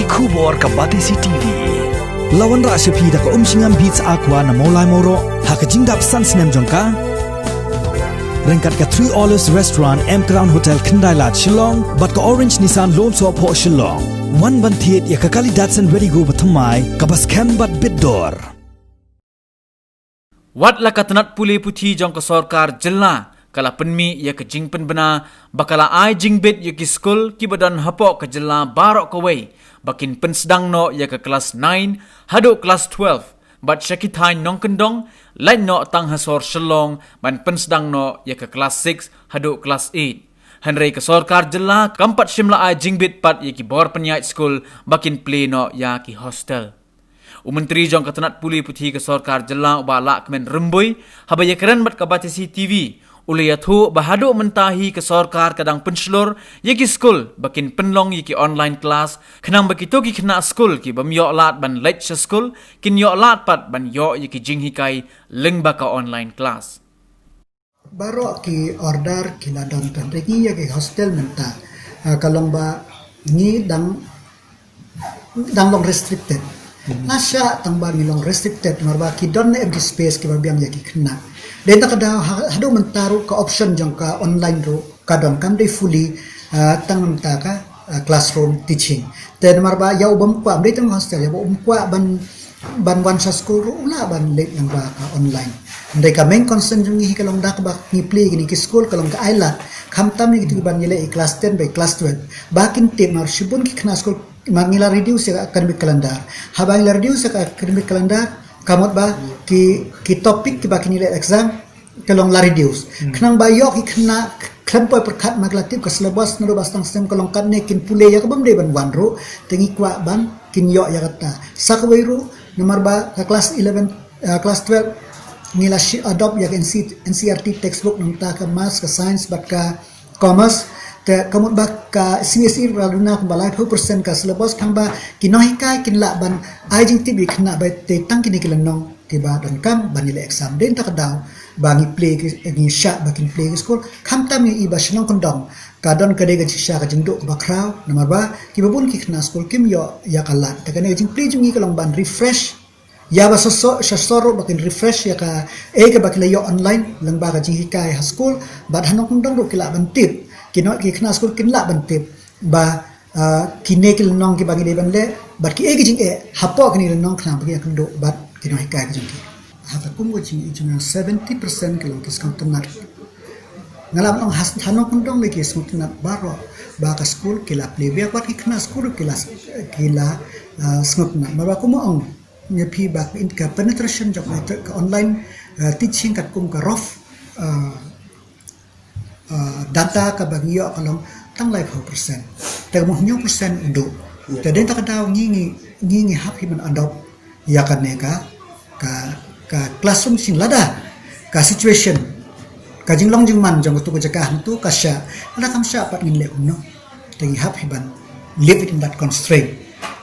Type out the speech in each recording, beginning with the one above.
Kubor ka Batisi TV. Lawan ra sepi da ka singam beats aqua na molai moro ha ka jingdap sunsnem jongka. Rengkat ka 3 Olives Restaurant M Crown Hotel Khynnah Shillong bat ka Orange Nissan Loan So Po Shillong. One ban thiet ya ka kali Datsun ready go bathamai ka bas kem bat bidor. Wat la katanat puli puthi jong ka Sorkar jilla kala penmi ya ke jing pen bena bakala ai jing bit ya ki Skul ki badan hapok ke jilla barok ke wei bakin pen sedang no ya ke kelas 9 hado kelas 12 bat syakitai nong kendong lain no tang hasor Shillong ban pen sedang no ya ke kelas 6 hado kelas 8 Henry ke Sorkar jilla kampat shimla ai jing bit pat ya ki bor penyait Skul bakin Plie no ya ki Hostel. Menteri jong katanat puli puthi ke Sorkar jela uba lak kemen rembui habaya keren bat ka Batisi TV ulaya thu bahado mentahi ke Sorkar kadang penslur yaki Skul bakin penlong yaki online class kenang begitu ki kena Skul ki bamyo lat ban late Skul kin yo lat pat ban yo yaki jing hikai leng baka online class baru ki order ki ladon kan regi yaki hostel menta kalong ba ni dang long restricted Nasya tambah milong restricted marba ki don empty space ki babiam yaki Khynnah. Den tak ada hado mentaru ke option jong ka online ro kadon kam dei fully tang menta ka classroom teaching. Den marba ya ubam kwa dei tang hostel ya ubam kwa ban wan sa school ro ula ban late nang ba ka online. Dei ka main concern jong hi kalong dak ba ni Plie ni ki school kalong ka island kham tam ni gitu ban yele class 10 by class 12. Bakin tim mar shibun ki Khynnah school mangila reduce ya academic calendar habang la reduce ya academic calendar kamot ba ki topic ki ba kinile exam kalong la reduce khnang ba yok ki Khynnah khampo perkhat maglatip ka syllabus no bastang system kalong kan ne kin pule ya kabam de ban wanro tengi kwa ban kin yok ya kata sakweru nomor ba ka class 11 class 12 nila adopt ya NCRT textbook nang ta ka maths ka science bat ka commerce kamut bak ka CSE raduna balai 2% ka syllabus khamba kinohikai kinla ban ajing tibi Khynnah ba te tang kini kilanong tiba dan kam banile exam den tak daw bangi Plie ni Shah bakin Plie school kham tam ni iba shlong kondong kadon kade ga Shah ka jingdo ba kraw nomor ba ki babun ki Khynnah school kim yo ya kalat takane jing Plie jungi kalong ban refresh ya ba sosoro bakin refresh ya ka ka bakila yo online lang ba ka jing hikai ha school bat hanok kondong ro kila ban tip kino ki Khynnah school kinla bantip ba kine kil nong ki bagi deban le bat ki egi jing hapo kini nong khna bagi akndo bat kino hikai jing ki hata kum go jing 70% kilo ki skam tunat ngalam nong hanok kondong le ki skam tunat baro ba ka school kila Plie be bat ki Khynnah school kila skam tunat ba ko mo ong nyepi ba in ka penetration job ka online teaching kat kum ka rough data ka bagyo kalong tang life 100% tag mo 1% ndo tadin ta kadaw ngi happy man adopt ya kan ne ka classroom sing lada ka situation ka jinglong jingman jong tu ko jaka tu ka sha ala kam sha pat ngin le no tagi happy ban live in that constraint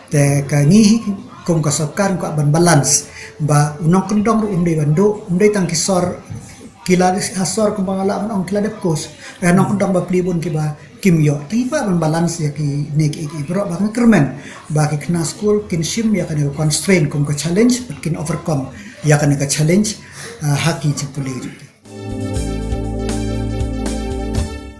te ka ngi kum ka Sorkar ko ban balance ba unong kendong ru umdei tang kisor kila hasor kung pangalaman ang kila depkos nang kundang ba plibon kiba kimyo tiba ban balance ya ki neki bro ba kermen ba ki Khynnah school kin shim ya kan constraint kung ka challenge but kin overcome ya kan ka challenge haki chipuli